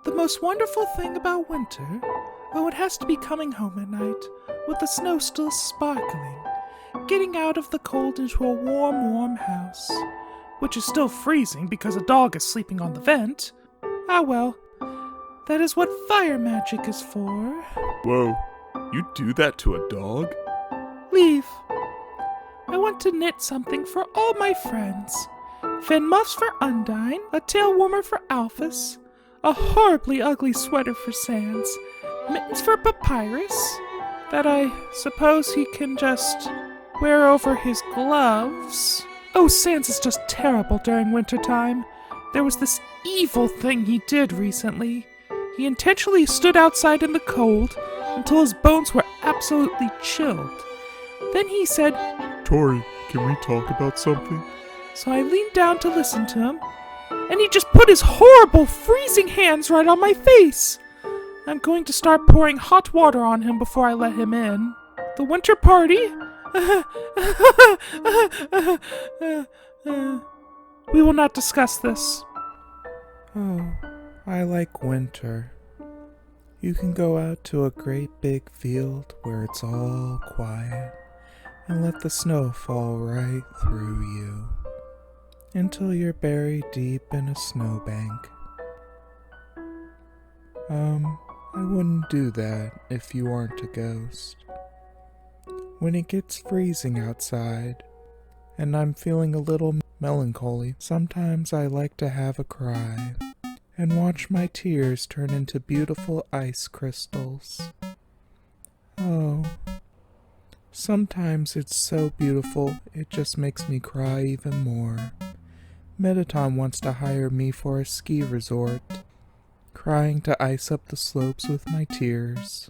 The most wonderful thing about winter, it has to be coming home at night, with the snow still sparkling, getting out of the cold into a warm, warm house, which is still freezing because a dog is sleeping on the vent. Ah well, that is what fire magic is for. Whoa, you do that to a dog? Leave. I want to knit something for all my friends. Fin muffs for Undine, a tail warmer for Alphys, a horribly ugly sweater for Sans, mittens for Papyrus, that I suppose he can just wear over his gloves. Oh, Sans is just terrible during wintertime. There was this evil thing he did recently. He intentionally stood outside in the cold until his bones were absolutely chilled. Then he said, Tori, can we talk about something? So I leaned down to listen to him, and he just put his horrible, freezing hands right on my face. I'm going to start pouring hot water on him before I let him in. The winter party? We will not discuss this. Oh, I like winter. You can go out to a great big field where it's all quiet and let the snow fall right through you until you're buried deep in a snowbank. I wouldn't do that if you aren't a ghost. When it gets freezing outside and I'm feeling a little melancholy, sometimes I like to have a cry and watch my tears turn into beautiful ice crystals. Oh, sometimes it's so beautiful it just makes me cry even more. Mettaton wants to hire me for a ski resort, crying to ice up the slopes with my tears.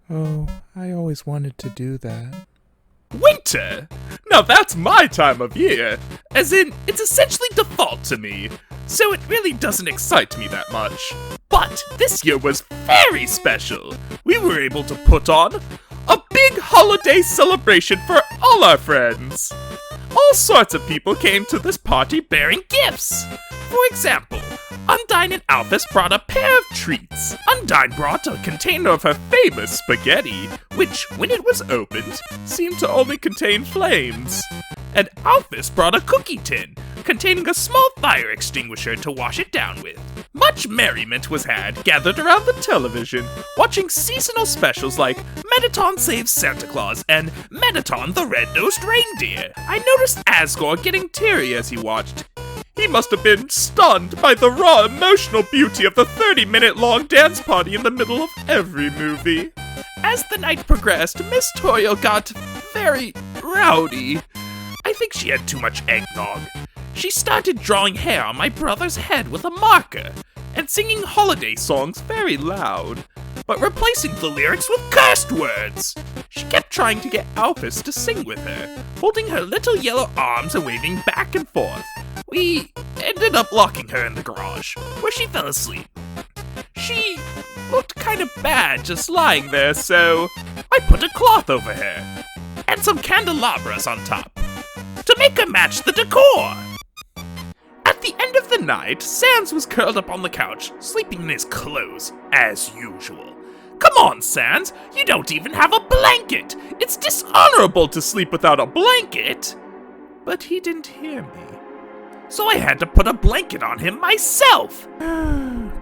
Oh, I always wanted to do that. Winter? Now that's my time of year! As in, it's essentially default to me, so it really doesn't excite me that much. But this year was very special! We were able to put on a big holiday celebration for all our friends! All sorts of people came to this party bearing gifts! For example, Undine and Alphys brought a pair of treats. Undine brought a container of her famous spaghetti, which, when it was opened, seemed to only contain flames. And Alphys brought a cookie tin, containing a small fire extinguisher to wash it down with. Much merriment was had gathered around the television, watching seasonal specials like Mettaton Saves Santa Claus and Mettaton the Red-Nosed Reindeer. I noticed Asgore getting teary as he watched. He must have been stunned by the raw emotional beauty of the 30-minute-long dance party in the middle of every movie. As the night progressed, Miss Toriel got very rowdy. I think she had too much eggnog. She started drawing hair on my brother's head with a marker, and singing holiday songs very loud, but replacing the lyrics with cursed words. She kept trying to get Alphys to sing with her, holding her little yellow arms and waving back and forth. We ended up locking her in the garage, where she fell asleep. She looked kind of bad just lying there, so I put a cloth over her, and some candelabras on top, to make her match the decor. At the end of the night, Sans was curled up on the couch, sleeping in his clothes, as usual. Come on, Sans, you don't even have a blanket! It's dishonorable to sleep without a blanket! But he didn't hear me, so I had to put a blanket on him myself!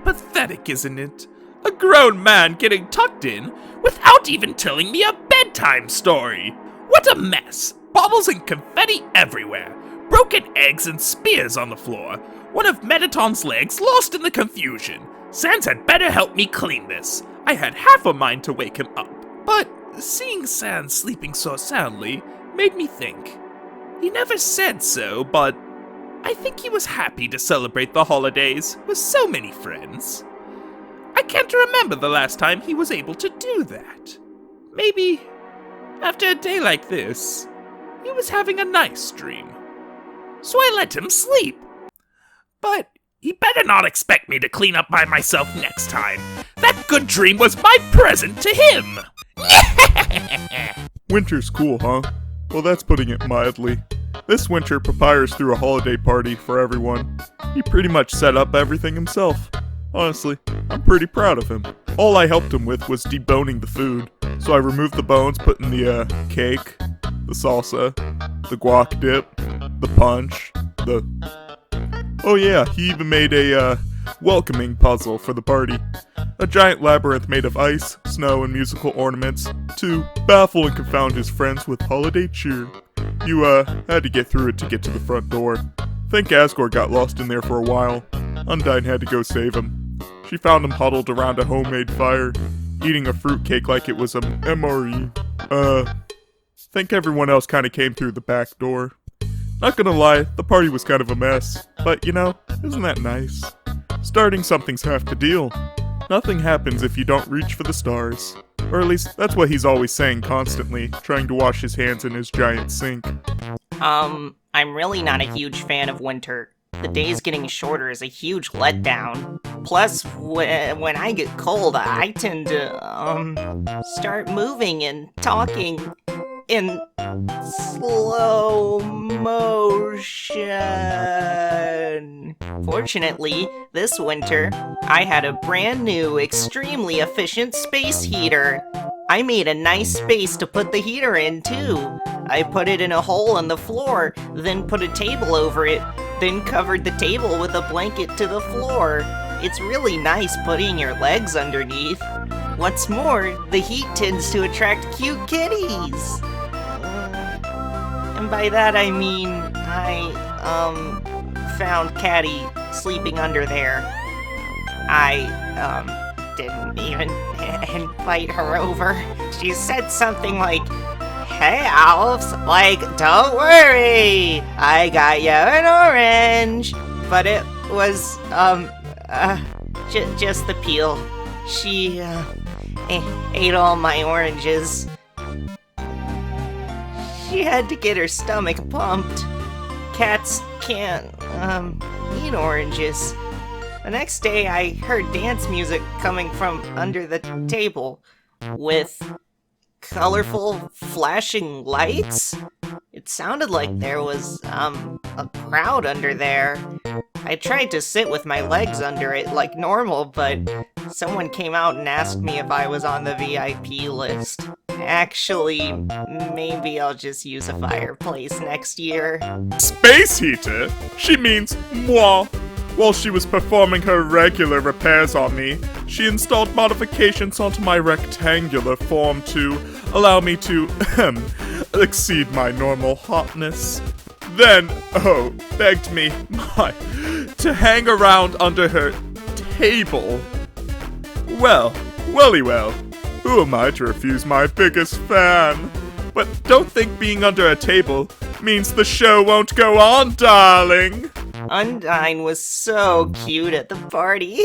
Pathetic, isn't it? A grown man getting tucked in without even telling me a bedtime story! What a mess! Baubles and confetti everywhere! Broken eggs and spears on the floor. One of Mettaton's legs lost in the confusion. Sans had better help me clean this. I had half a mind to wake him up, but seeing Sans sleeping so soundly made me think. He never said so, but I think he was happy to celebrate the holidays with so many friends. I can't remember the last time he was able to do that. Maybe after a day like this, he was having a nice dream. So I let him sleep. But he better not expect me to clean up by myself next time. That good dream was my present to him! Winter's cool, huh? Well, that's putting it mildly. This winter, Papyrus threw a holiday party for everyone. He pretty much set up everything himself. Honestly, I'm pretty proud of him. All I helped him with was deboning the food. So I removed the bones, put in the cake, the salsa, the guac dip, the punch, Oh yeah, he even made a welcoming puzzle for the party. A giant labyrinth made of ice, snow, and musical ornaments to baffle and confound his friends with holiday cheer. You had to get through it to get to the front door. Think Asgore got lost in there for a while. Undyne had to go save him. She found him huddled around a homemade fire, eating a fruitcake like it was a MRE. Think everyone else kinda came through the back door. Not gonna lie, the party was kind of a mess. But, isn't that nice? Starting something's half the deal. Nothing happens if you don't reach for the stars. Or at least, that's what he's always saying constantly, trying to wash his hands in his giant sink. I'm really not a huge fan of winter. The days getting shorter is a huge letdown. Plus, when I get cold, I tend to, start moving and talking in slow motion. Fortunately, this winter, I had a brand new, extremely efficient space heater. I made a nice space to put the heater in, too. I put it in a hole in the floor, then put a table over it, then covered the table with a blanket to the floor. It's really nice putting your legs underneath. What's more, the heat tends to attract cute kitties. And by that I mean, I found Caddy sleeping under there. I, didn't even invite her over. She said something like, "Hey, Alf, don't worry, I got you an orange." But it was, just the peel. She, ate all my oranges. She had to get her stomach pumped. Cats can't, eat oranges. The next day, I heard dance music coming from under the table with colorful, flashing lights. It sounded like there was, a crowd under there. I tried to sit with my legs under it like normal, but someone came out and asked me if I was on the VIP list. Actually, maybe I'll just use a fireplace next year. Space heater? She means moi. While she was performing her regular repairs on me, she installed modifications onto my rectangular form to allow me to, exceed my normal hotness. Then, begged me, to hang around under her table. Well, who am I to refuse my biggest fan? But don't think being under a table means the show won't go on, darling. Undyne was so cute at the party.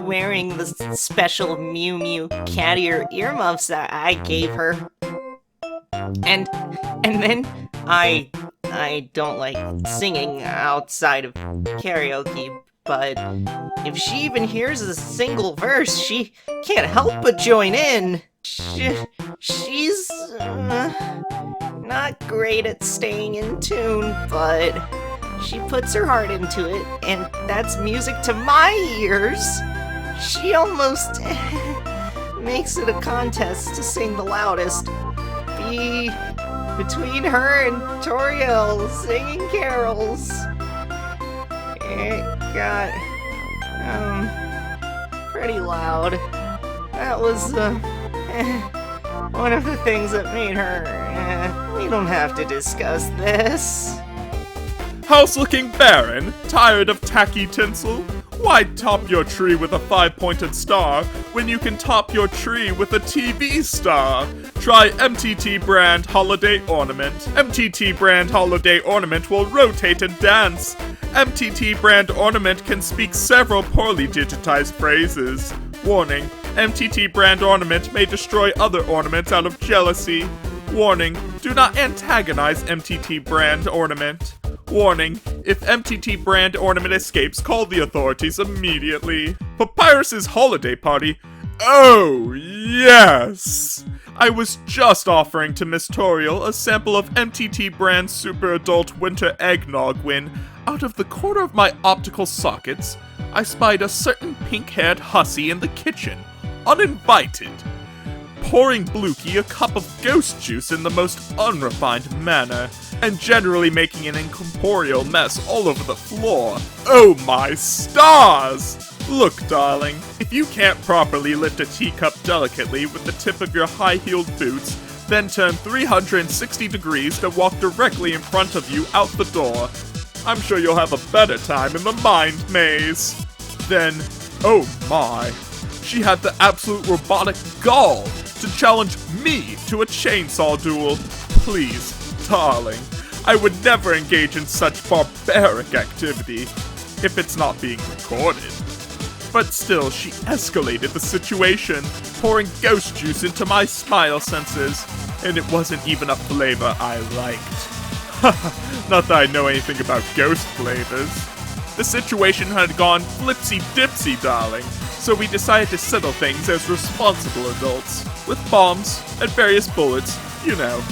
Wearing the special Mew Mew cat earmuffs that I gave her. And then I don't like singing outside of karaoke, but if she even hears a single verse, she can't help but join in. She's not great at staying in tune, but she puts her heart into it, and that's music to my ears. She almost makes it a contest to sing the loudest. Between her and Toriel singing carols. It got, pretty loud. That was, one of the things that made her, we don't have to discuss this. House looking barren? Tired of tacky tinsel? Why top your tree with a 5-pointed star when you can top your tree with a TV star? Try MTT brand holiday ornament. MTT brand holiday ornament will rotate and dance. MTT brand ornament can speak several poorly digitized phrases. Warning, MTT brand ornament may destroy other ornaments out of jealousy. Warning, do not antagonize MTT brand ornament. Warning, if MTT brand ornament escapes, call the authorities immediately. Papyrus's holiday party? Oh, yes! I was just offering to Miss Toriel a sample of MTT brand super adult winter eggnog when out of the corner of my optical sockets, I spied a certain pink-haired hussy in the kitchen, uninvited, pouring Blukey a cup of ghost juice in the most unrefined manner, and generally making an incorporeal mess all over the floor. Oh my stars! Look, darling, if you can't properly lift a teacup delicately with the tip of your high-heeled boots, then turn 360 degrees to walk directly in front of you out the door, I'm sure you'll have a better time in the mind maze. Then, oh my, she had the absolute robotic gall to challenge me to a chainsaw duel. Please, darling, I would never engage in such barbaric activity if it's not being recorded. But still, she escalated the situation, pouring ghost juice into my smile sensors, and it wasn't even a flavor I liked. Not that I know anything about ghost flavors. The situation had gone flipsy-dipsy, darling, so we decided to settle things as responsible adults, with bombs and various bullets, you know.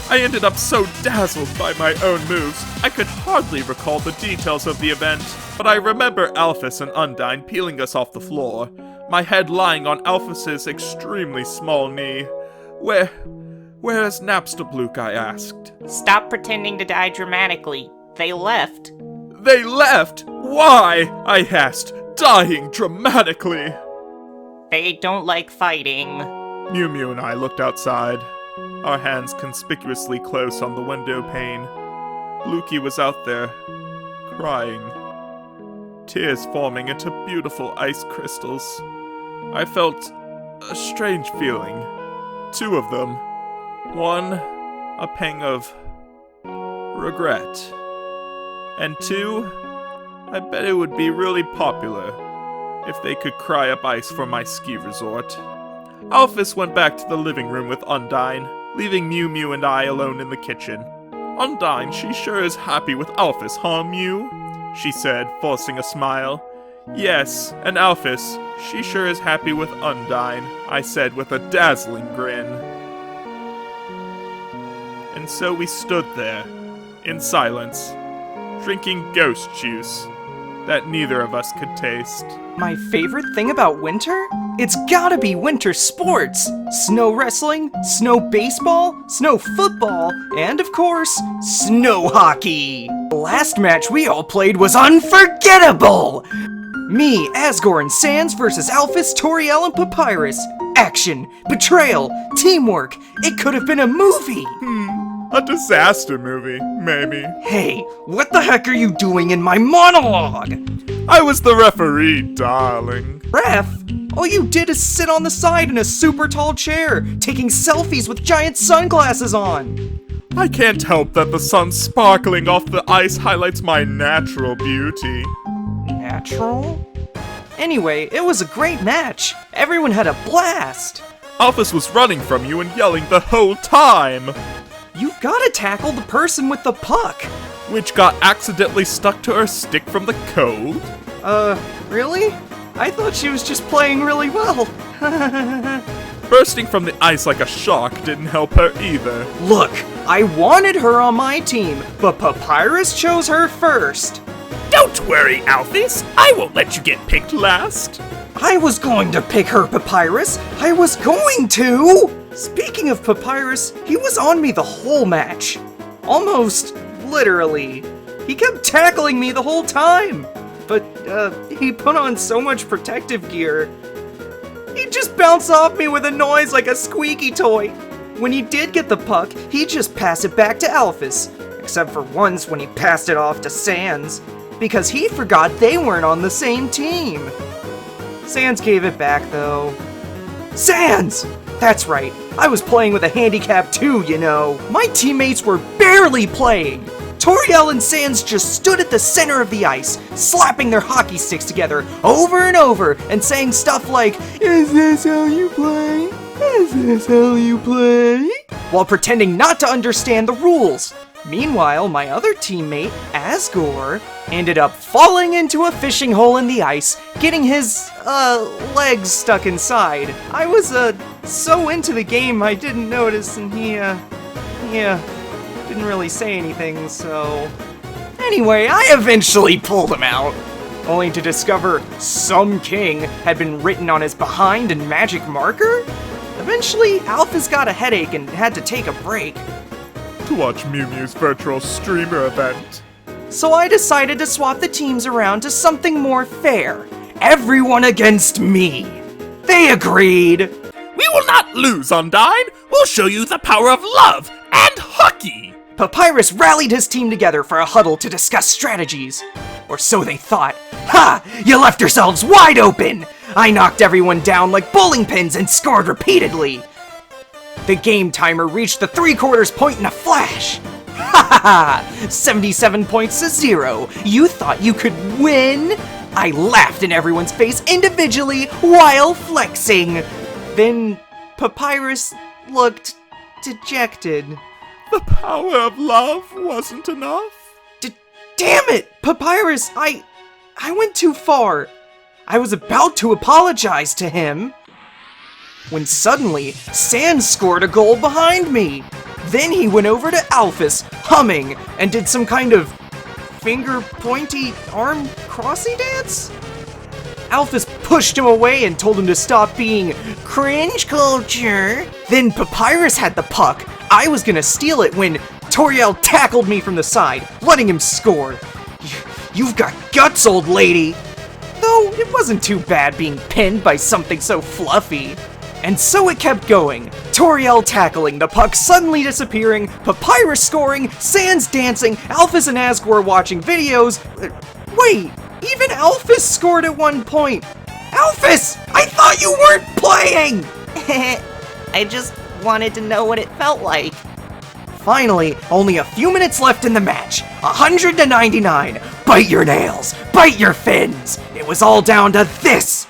I ended up so dazzled by my own moves, I could hardly recall the details of the event, but I remember Alphys and Undyne peeling us off the floor, my head lying on Alphys's extremely small knee. Where is Napstablook, I asked. Stop pretending to die dramatically. They left. They left? Why? I asked, dying dramatically. They don't like fighting. Mew Mew and I looked outside, our hands conspicuously close on the window pane. Blukey was out there, crying. Tears forming into beautiful ice crystals. I felt a strange feeling. Two of them. One, a pang of regret. And two, I bet it would be really popular if they could cry up ice for my ski resort. Alphys went back to the living room with Undyne, leaving Mew Mew and I alone in the kitchen. Undyne, she sure is happy with Alphys, huh, Mew? She said, forcing a smile. Yes, and Alphys, she sure is happy with Undyne, I said with a dazzling grin. And so we stood there, in silence, drinking ghost juice that neither of us could taste. My favorite thing about winter? It's gotta be winter sports! Snow wrestling, snow baseball, snow football, and of course, snow hockey! The last match we all played was unforgettable! Me, Asgore, and Sans versus Alphys, Toriel, and Papyrus. Action, betrayal, teamwork. It could have been a movie! A disaster movie, maybe. Hey, what the heck are you doing in my monologue? I was the referee, darling. Ref? All you did is sit on the side in a super tall chair, taking selfies with giant sunglasses on. I can't help that the sun sparkling off the ice highlights my natural beauty. Natural? Anyway, it was a great match. Everyone had a blast. Alphys was running from you and yelling the whole time. You've gotta tackle the person with the puck. Which got accidentally stuck to her stick from the cold? Really? I thought she was just playing really well. Bursting from the ice like a shark didn't help her either. Look, I wanted her on my team, but Papyrus chose her first. Don't worry, Alphys. I won't let you get picked last. I was going to pick her, Papyrus. I was going to! Speaking of Papyrus, he was on me the whole match. Almost literally. He kept tackling me the whole time. But, he put on so much protective gear. He'd just bounce off me with a noise like a squeaky toy. When he did get the puck, he'd just pass it back to Alphys. Except for once when he passed it off to Sans. Because he forgot they weren't on the same team. Sans gave it back, though. Sans! That's right, I was playing with a handicap too, you know. My teammates were barely playing. Toriel and Sans just stood at the center of the ice, slapping their hockey sticks together over and over and saying stuff like, "Is this how you play? Is this how you play?" while pretending not to understand the rules. Meanwhile, my other teammate, Asgore, ended up falling into a fishing hole in the ice, getting his, legs stuck inside. I was, so into the game I didn't notice, and he didn't really say anything, so... Anyway, I eventually pulled him out, only to discover "Some King" had been written on his behind in magic marker. Eventually, Alphys got a headache and had to take a break. To watch Mew Mew's virtual streamer event. So I decided to swap the teams around to something more fair. Everyone against me. They agreed. We will not lose, Undyne. We'll show you the power of love and hockey. Papyrus rallied his team together for a huddle to discuss strategies. Or so they thought. Ha! You left yourselves wide open! I knocked everyone down like bowling pins and scored repeatedly. The game timer reached the 3/4 point in a flash. Ha ha ha! 77 points to 0. You thought you could win? I laughed in everyone's face individually while flexing. Then Papyrus looked dejected. The power of love wasn't enough? Damn it! Papyrus, I went too far. I was about to apologize to him when suddenly Sans scored a goal behind me. Then he went over to Alphys, humming, and did some kind of finger pointy arm crossy dance? Alphys pushed him away and told him to stop being cringe culture. Then Papyrus had the puck. I was gonna steal it when Toriel tackled me from the side, letting him score. You've got guts, old lady. Though it wasn't too bad being pinned by something so fluffy. And so it kept going. Toriel tackling, the puck suddenly disappearing, Papyrus scoring, Sans dancing, Alphys and Asgore watching videos. Wait, even Alphys scored at one point. Alphys, I thought you weren't playing! I just wanted to know what it felt like. Finally, only a few minutes left in the match. 100 to 99. Bite your nails, bite your fins. It was all down to this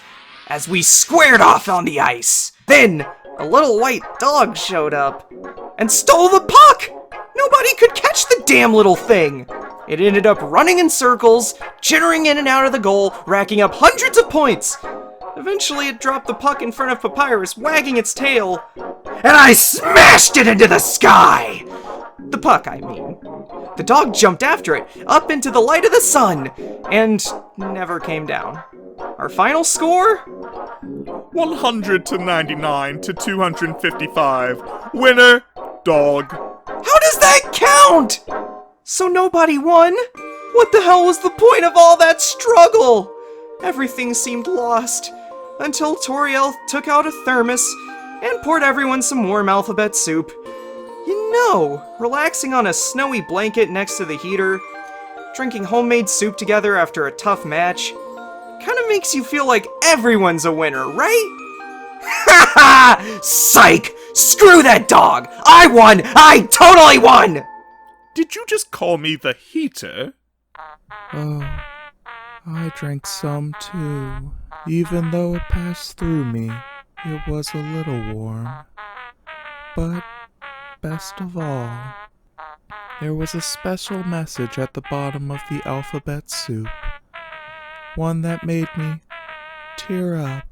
as we squared off on the ice. Then, a little white dog showed up and stole the puck. Nobody could catch the damn little thing. It ended up running in circles, jittering in and out of the goal, racking up hundreds of points. Eventually, it dropped the puck in front of Papyrus, wagging its tail, and I smashed it into the sky! The puck, I mean. The dog jumped after it, up into the light of the sun, and never came down. Our final score? 100 to 99 to 255. Winner, dog. How does that count? So nobody won? What the hell was the point of all that struggle? Everything seemed lost, until Toriel took out a thermos and poured everyone some warm alphabet soup. You know, relaxing on a snowy blanket next to the heater, drinking homemade soup together after a tough match, kinda makes you feel like everyone's a winner, right? Ha ha! Psych! Screw that dog! I won! I totally won! Did you just call me the heater? Oh, I drank some too. Even though it passed through me, it was a little warm. But best of all, there was a special message at the bottom of the alphabet soup. One that made me tear up.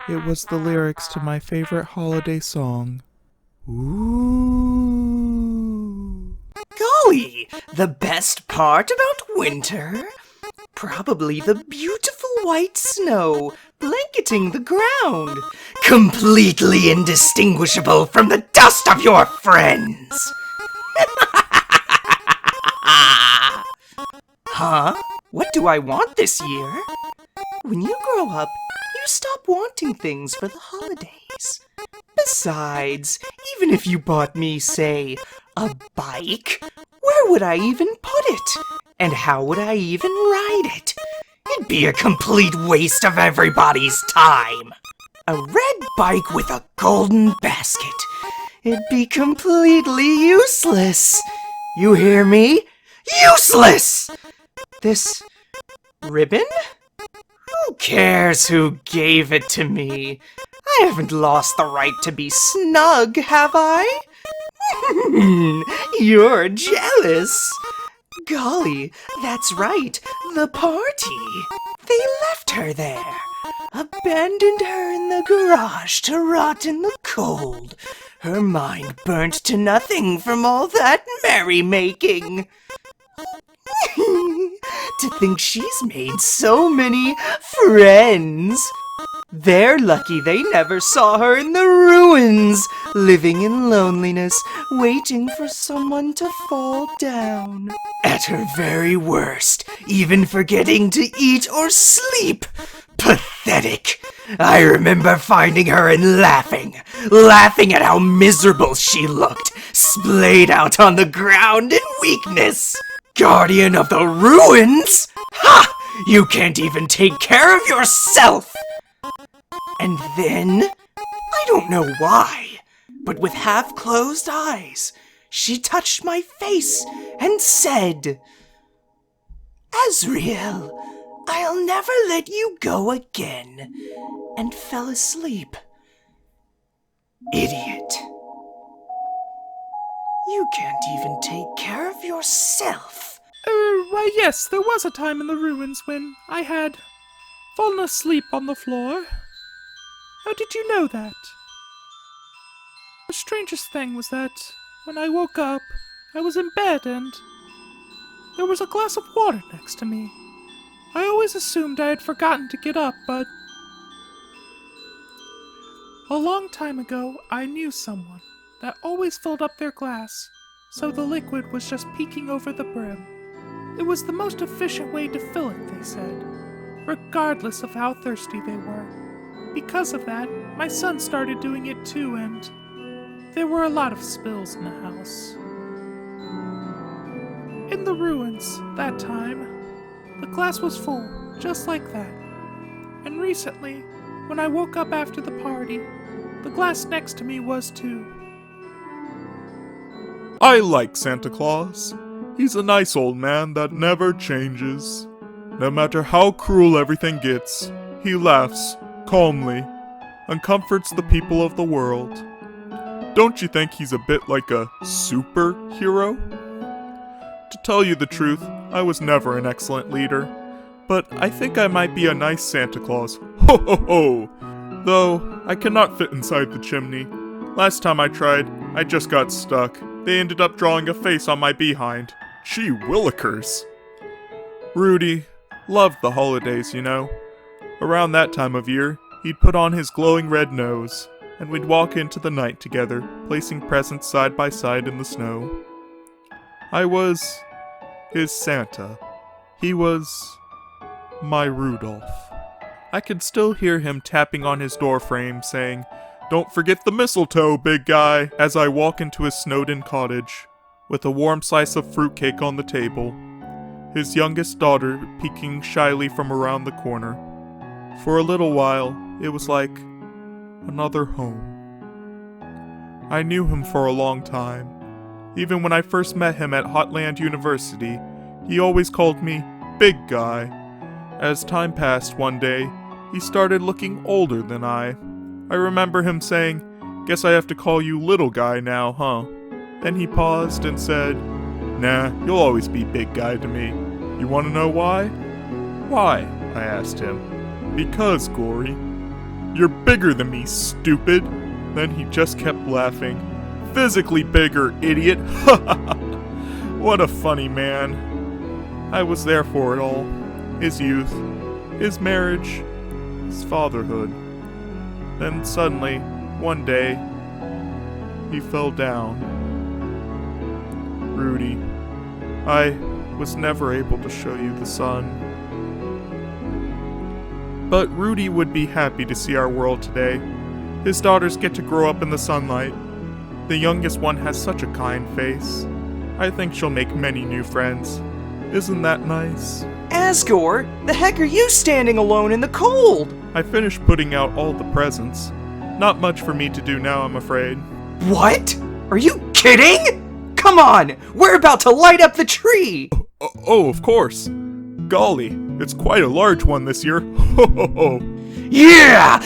It was the lyrics to my favorite holiday song. Ooh. Golly, the best part about winter? Probably the beautiful white snow blanketing the ground, completely indistinguishable from the dust of your friends. Huh? What do I want this year? When you grow up, you stop wanting things for the holidays. Besides, even if you bought me, say, a bike, where would I even put it? And how would I even ride it? It'd be a complete waste of everybody's time. A red bike with a golden basket. It'd be completely useless. You hear me? Useless! This ribbon? Who cares who gave it to me? I haven't lost the right to be snug, have I? You're jealous. Golly, that's right, the party. They left her there, abandoned her in the garage to rot in the cold. Her mind burnt to nothing from all that merrymaking. To think she's made so many friends. They're lucky they never saw her in the ruins, living in loneliness, waiting for someone to fall down. At her very worst, even forgetting to eat or sleep. Pathetic. I remember finding her and laughing at how miserable she looked, splayed out on the ground in weakness. Guardian of the ruins? Ha! You can't even take care of yourself! And then, I don't know why, but with half-closed eyes, she touched my face and said, "Azriel, I'll never let you go again," and fell asleep. Idiot. You can't even take care of yourself. Why, yes, there was a time in the ruins when I had fallen asleep on the floor. How did you know that? The strangest thing was that when I woke up, I was in bed and there was a glass of water next to me. I always assumed I had forgotten to get up, but a long time ago, I knew someone that always filled up their glass, so the liquid was just peeking over the brim. It was the most efficient way to fill it, they said, regardless of how thirsty they were. Because of that, my son started doing it too, and there were a lot of spills in the house. In the ruins, that time, the glass was full, just like that. And recently, when I woke up after the party, the glass next to me was too. I like Santa Claus. He's a nice old man that never changes. No matter how cruel everything gets, he laughs calmly and comforts the people of the world. Don't you think he's a bit like a superhero? To tell you the truth, I was never an excellent leader, but I think I might be a nice Santa Claus. Ho ho ho! Though, I cannot fit inside the chimney. Last time I tried, I just got stuck. They ended up drawing a face on my behind. Gee willikers. Rudy loved the holidays, you know. Around that time of year, he'd put on his glowing red nose, and we'd walk into the night together, placing presents side by side in the snow. I was his Santa. He was my Rudolph. I could still hear him tapping on his doorframe, saying, "Don't forget the mistletoe, big guy," as I walk into his snowed-in cottage, with a warm slice of fruitcake on the table, his youngest daughter peeking shyly from around the corner. For a little while, it was like another home. I knew him for a long time. Even when I first met him at Hotland University, he always called me Big Guy. As time passed one day, he started looking older than I. I remember him saying, "Guess I have to call you Little Guy now, huh?" Then he paused and said, "Nah, you'll always be Big Guy to me. You want to know why?" "Why?" I asked him. "Because, Gory, you're bigger than me, stupid." Then he just kept laughing. "Physically bigger, idiot." What a funny man. I was there for it all. His youth, his marriage, his fatherhood. Then suddenly, one day, he fell down. Rudy, I was never able to show you the sun. But Rudy would be happy to see our world today. His daughters get to grow up in the sunlight. The youngest one has such a kind face. I think she'll make many new friends. Isn't that nice? Asgore, the heck are you standing alone in the cold? I finished putting out all the presents. Not much for me to do now, I'm afraid. What? Are you kidding? Come on, we're about to light up the tree! Oh, of course. Golly, it's quite a large one this year. Ho ho ho. Yeah!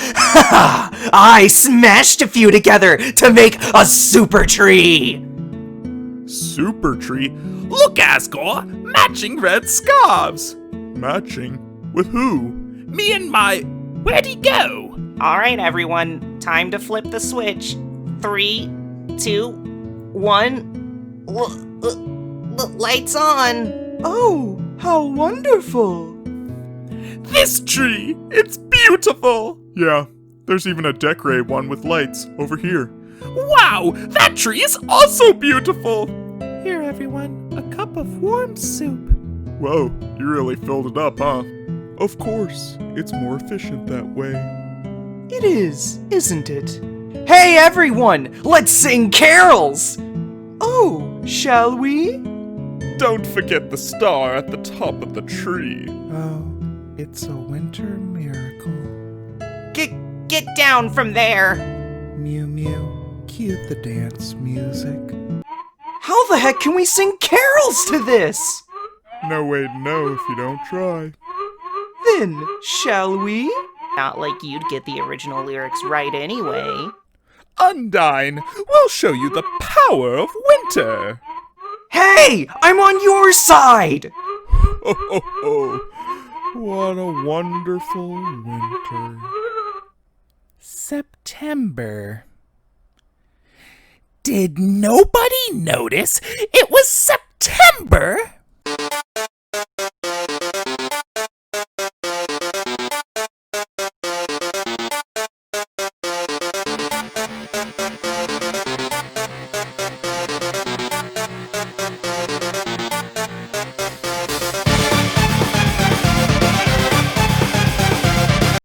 I smashed a few together to make a super tree! Super tree? Look, Asgore! Matching red scarves! Matching? With who? Me and my... Where'd he go? Alright, everyone, time to flip the switch. 3, 2, 1. Lights on! Oh, How wonderful! This tree, it's beautiful! Yeah, there's even a decorated one with lights over here. Wow, that tree is also beautiful! Here, everyone, a cup of warm soup. Whoa, you really filled it up, huh? Of course, it's more efficient that way. It is, isn't it? Hey everyone, let's sing carols! Oh, shall we? Don't forget the star at the top of the tree. Oh, it's a winter miracle. Get down from there! Mew Mew, cue the dance music. How the heck can we sing carols to this? No way to know if you don't try. Then, shall we? Not like you'd get the original lyrics right anyway. Undine, we'll show you the power of winter! Hey, I'm on your side! Oh, oh, oh. What a wonderful winter. September. Did nobody notice it was September?